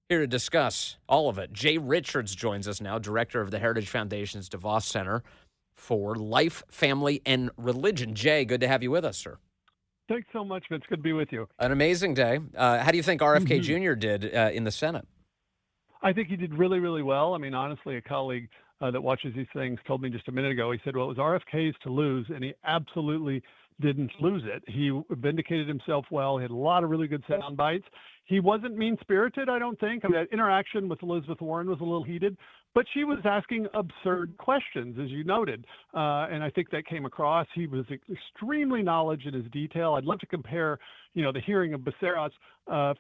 Here to discuss all of it, Jay Richards joins us now, director of the Heritage Foundation's DeVos Center for Life, Family, and Religion. Jay, good to have you with us, sir. Thanks so much, Vince. Good to be with you. An amazing day. How do you think RFK Jr. did in the Senate? I think he did really, really well. I mean, honestly, a colleague that watches these things told me just a minute ago, he said, well, it was RFK's to lose, and he absolutely didn't lose it. He vindicated himself well. He had a lot of really good sound bites. He wasn't mean-spirited, I don't think. I mean, that interaction with Elizabeth Warren was a little heated, but she was asking absurd questions, as you noted, and I think that came across. He was extremely knowledgeable in his detail. I'd love to compare, the hearing of Becerras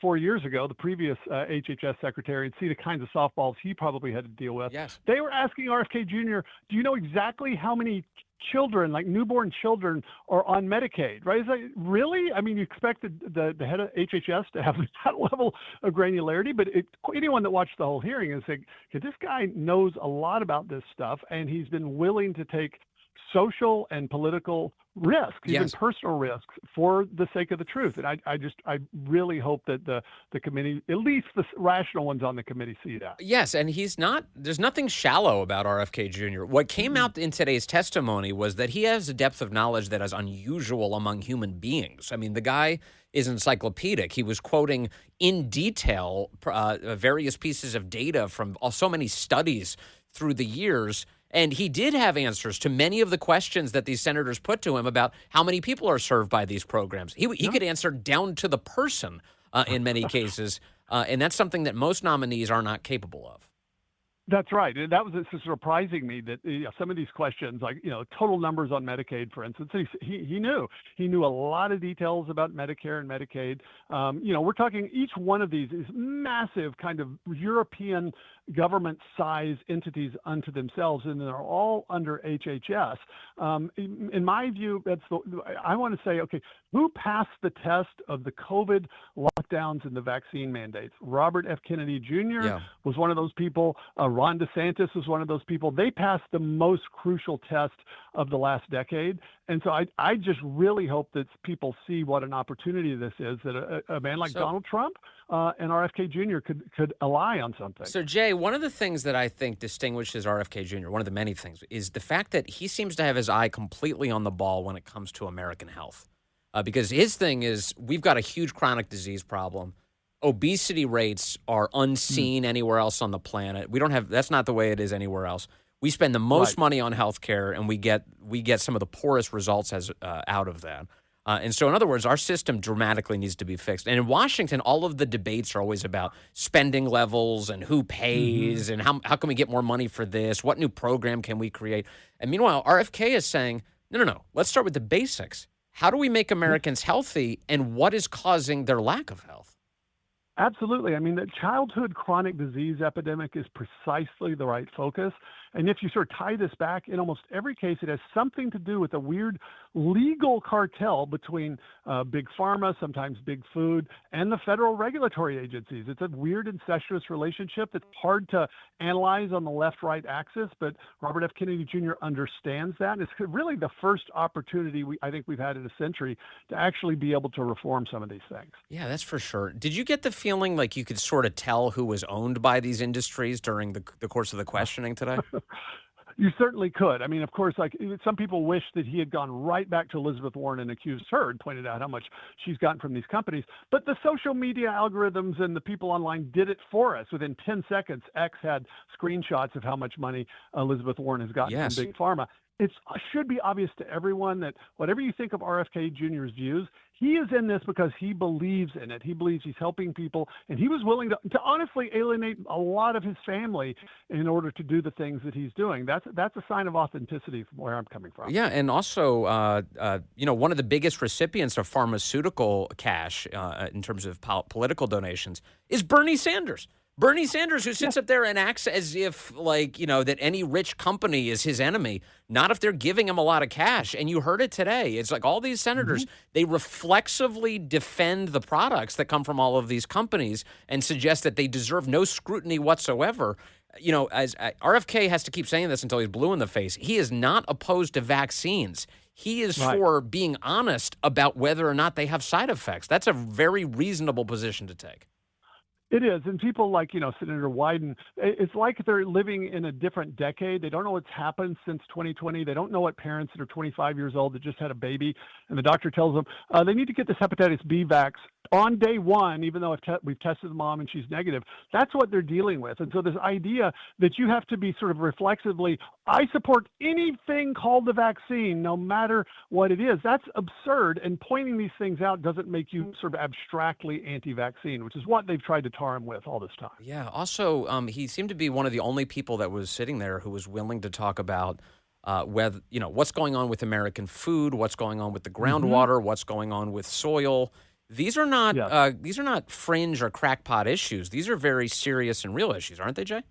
4 years ago, the previous HHS secretary, and see the kinds of softballs he probably had to deal with. Yes. They were asking RFK Jr., do you know exactly how many children, like newborn children, are on Medicaid, right? Is that really? I mean, you expected the head of HHS to have that level of granularity, but anyone that watched the whole hearing is saying, okay, this guy knows a lot about this stuff, and he's been willing to take social and political risks, even personal risks, for the sake of the truth. And I really hope that the committee, at least the rational ones on the committee, see that. Yes, and there's nothing shallow about RFK Jr. What came out in today's testimony was that he has a depth of knowledge that is unusual among human beings. I mean, the guy is encyclopedic. He was quoting in detail various pieces of data from so many studies through the years. And he did have answers to many of the questions that these senators put to him about how many people are served by these programs. He could answer down to the person in many cases, and that's something that most nominees are not capable of. That's right. And that was surprising me that some of these questions, like, total numbers on Medicaid, for instance, he knew a lot of details about Medicare and Medicaid. We're talking each one of these is massive kind of European government size entities unto themselves, and they're all under HHS. In my view, I want to say, okay, who passed the test of the COVID lockdowns and the vaccine mandates? Robert F. Kennedy Jr. was one of those people. Ron DeSantis was one of those people. They passed the most crucial test of the last decade. And so I just really hope that people see what an opportunity this is, that a man like Donald Trump and RFK Jr. could ally on something. So, Jay, one of the things that I think distinguishes RFK Jr., one of the many things, is the fact that he seems to have his eye completely on the ball when it comes to American health. Because his thing is, we've got a huge chronic disease problem. Obesity rates are unseen anywhere else on the planet. That's not the way it is anywhere else. We spend the most money on healthcare, and we get some of the poorest results out of that. And so, in other words, our system dramatically needs to be fixed. And in Washington, all of the debates are always about spending levels and who pays and how can we get more money for this? What new program can we create? And meanwhile, RFK is saying, no. Let's start with the basics. How do we make Americans healthy, and what is causing their lack of health? Absolutely. I mean, the childhood chronic disease epidemic is precisely the right focus. And if you sort of tie this back, in almost every case, it has something to do with a weird legal cartel between big pharma, sometimes big food, and the federal regulatory agencies. It's a weird incestuous relationship that's hard to analyze on the left-right axis, but Robert F. Kennedy Jr. understands that. And it's really the first opportunity I think we've had in a century to actually be able to reform some of these things. Yeah, that's for sure. Did you get the feeling like you could sort of tell who was owned by these industries during the course of the questioning today? You certainly could. I mean, of course, like some people wish that he had gone right back to Elizabeth Warren and accused her and pointed out how much she's gotten from these companies. But the social media algorithms and the people online did it for us. Within 10 seconds, X had screenshots of how much money Elizabeth Warren has gotten from Big Pharma. It should be obvious to everyone that whatever you think of RFK Jr.'s views, he is in this because he believes in it. He believes he's helping people, and he was willing to honestly alienate a lot of his family in order to do the things that he's doing. That's a sign of authenticity from where I'm coming from. Yeah, and also, one of the biggest recipients of pharmaceutical cash in terms of political donations is Bernie Sanders. Bernie Sanders, who sits up there and acts as if, that any rich company is his enemy, not if they're giving him a lot of cash. And you heard it today. It's like all these senators, they reflexively defend the products that come from all of these companies and suggest that they deserve no scrutiny whatsoever. As RFK has to keep saying this until he's blue in the face. He is not opposed to vaccines. He is for being honest about whether or not they have side effects. That's a very reasonable position to take. It is, and people like, Senator Wyden, it's like they're living in a different decade. They don't know what's happened since 2020. They don't know what parents that are 25 years old that just had a baby, and the doctor tells them they need to get this hepatitis B vax on day one, even though we've tested the mom and she's negative. That's what they're dealing with. And so this idea that you have to be sort of reflexively, I support anything called the vaccine, no matter what it is, that's absurd. And pointing these things out doesn't make you sort of abstractly anti-vaccine, which is what they've tried to tar him with all this time. Yeah. Also, he seemed to be one of the only people that was sitting there who was willing to talk about whether what's going on with American food, what's going on with the groundwater, what's going on with soil. These are not Yes. these are not fringe or crackpot issues. These are very serious and real issues, aren't they, Jay?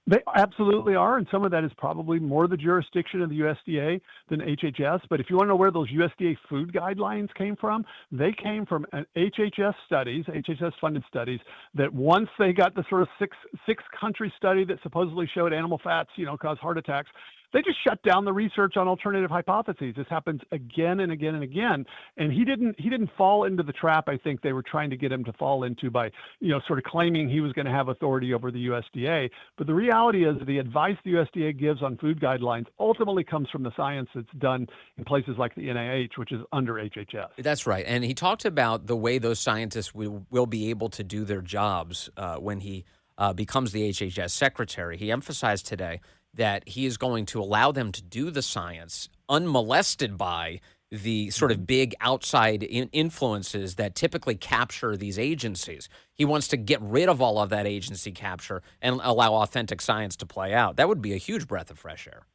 They absolutely are, and some of that is probably more the jurisdiction of the USDA than HHS. But if you want to know where those USDA food guidelines came from, they came from HHS-funded studies that once they got the sort of six country study that supposedly showed animal fats, cause heart attacks, they just shut down the research on alternative hypotheses. This happens again and again and again. And he didn't fall into the trap I think they were trying to get him to fall into by, sort of claiming he was going to have authority over the USDA. But the reality is the advice the USDA gives on food guidelines ultimately comes from the science that's done in places like the NIH, which is under HHS. That's right. And he talked about the way those scientists will be able to do their jobs when he becomes the HHS secretary. He emphasized today that he is going to allow them to do the science unmolested by the sort of big outside influences that typically capture these agencies. He wants to get rid of all of that agency capture and allow authentic science to play out. That would be a huge breath of fresh air.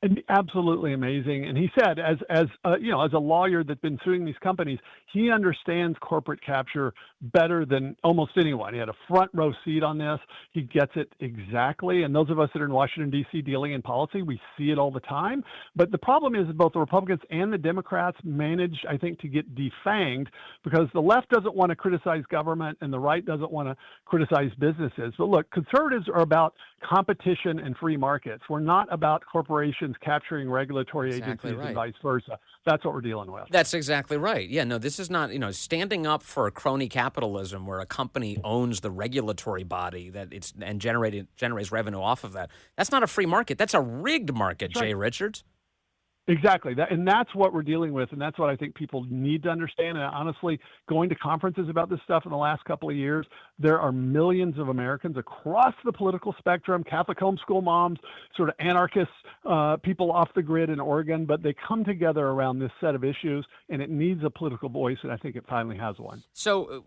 And absolutely amazing. And he said, as a lawyer that's been suing these companies, he understands corporate capture better than almost anyone. He had a front row seat on this. He gets it exactly. And those of us that are in Washington, D.C. dealing in policy, we see it all the time. But the problem is that both the Republicans and the Democrats manage, I think, to get defanged because the left doesn't want to criticize government and the right doesn't want to criticize businesses. But look, conservatives are about competition and free markets. We're not about corporations capturing regulatory agencies and vice versa. That's what we're dealing with. That's exactly right. Yeah, no, this is not, standing up for crony capitalism where a company owns the regulatory body and generates revenue off of that. That's not a free market. That's a rigged market, Jay Richards. Exactly. And that's what we're dealing with. And that's what I think people need to understand. And honestly, going to conferences about this stuff in the last couple of years, there are millions of Americans across the political spectrum, Catholic homeschool moms, sort of anarchists, people off the grid in Oregon, but they come together around this set of issues and it needs a political voice. And I think it finally has one. So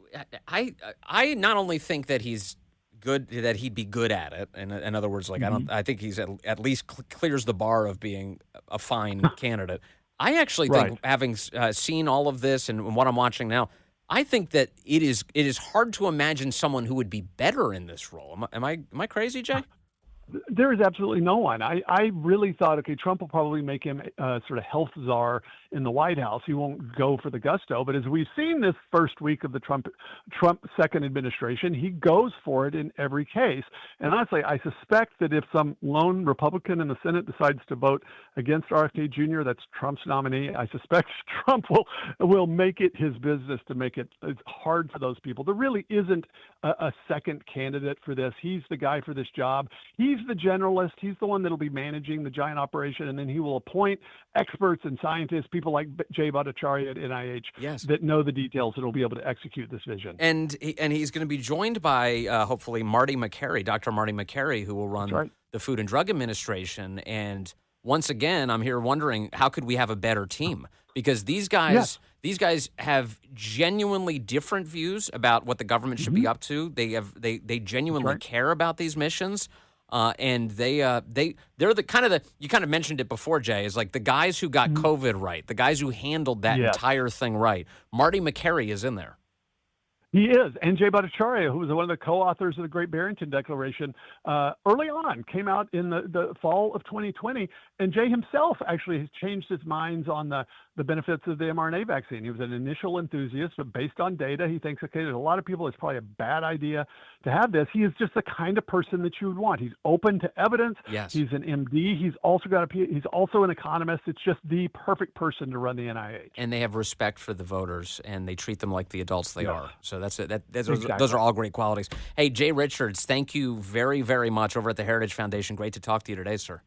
I not only think that he's good, that he'd be good at it. And in other words, I think he's at least clears the bar of being a fine candidate. I actually think, having seen all of this and what I'm watching now, I think that it is hard to imagine someone who would be better in this role. Am I crazy, Jay? There is absolutely no one. I really thought, okay, Trump will probably make him sort of health czar in the White House. He won't go for the gusto. But as we've seen this first week of the Trump second administration, he goes for it in every case. And honestly, I suspect that if some lone Republican in the Senate decides to vote against RFK Jr., that's Trump's nominee, I suspect Trump will make it his business to make it hard for those people. There really isn't a second candidate for this. He's the guy for this job. He's the generalist. He's the one that'll be managing the giant operation, and then he will appoint experts and scientists, people like Jay Bhattacharya at NIH, that know the details and will be able to execute this vision. And he's going to be joined by hopefully Marty Makary, Dr. Marty Makary, who will run the Food and Drug Administration. And once again, I'm here wondering, how could we have a better team? Because these guys have genuinely different views about what the government should be up to. They genuinely care about these missions. And they're the you kind of mentioned it before, Jay, is like the guys who got COVID right, the guys who handled that entire thing right. Marty Makary is in there. He is. And Jay Bhattacharya, who was one of the co-authors of the Great Barrington Declaration, early on came out in the fall of 2020. And Jay himself actually has changed his minds on the benefits of the mRNA vaccine. He was an initial enthusiast, but based on data, he thinks, okay, there's a lot of people, it's probably a bad idea to have this. He is just the kind of person that you would want. He's open to evidence. Yes. He's an MD. He's also an economist. It's just the perfect person to run the NIH. And they have respect for the voters, and they treat them like the adults they are. So That's it. Those Exactly. are all great qualities. Hey, Jay Richards, thank you very, very much over at the Heritage Foundation. Great to talk to you today, sir.